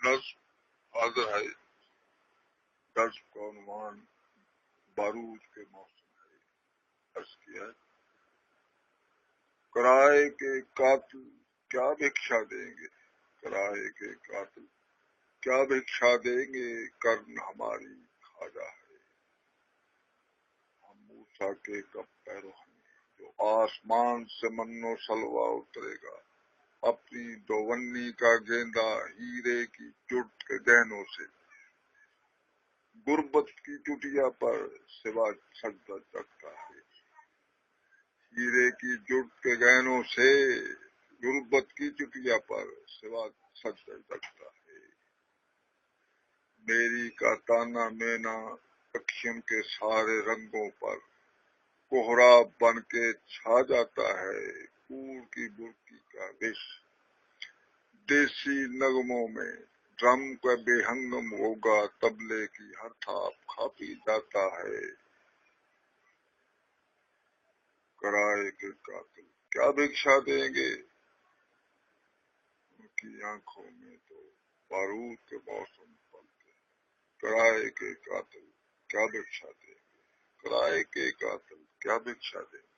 نظم حاضر ہے. نظم کا عنوان بارود کے موسم ہے. عرض کیا ہے کرائے کے قاتل کیا بھکشا دیں گے. کرائے کے قاتل کیا بھکشا دیں گے. کرن ہماری خواجہ ہے. ہم موسیٰ کے کب پیرو ہیں جو آسمان سے من و سلوا اترے گا. اپنی دوونی کا گیندا ہیرے کی جٹ کے گہنوں سے. غربت کی چٹیا پر سوا سجدہ جگتا ہے. ہیرے کی جٹ کے گہنوں سے غربت کی چٹیا پر سوا سجدہ جگتا ہے. میری کا تانا مینا اکشم کے سارے رنگوں پر کوہرا بن کے چھا جاتا ہے. کوڑ کی برکی کا وش دیسی نغموں میں ڈرم کا بے ہنگم ہوگا. تبلے کی ہر تھاپ کھا پی جاتا ہے. کرائے کے قاتل کیا بھکشا دیں گے. ان کی آنکھوں میں تو بارود کے موسم پلتے. کرائے کے قاتل کیا بھکشا دیں گے. کرائے کے قاتل کیا بھکشا دیں گے.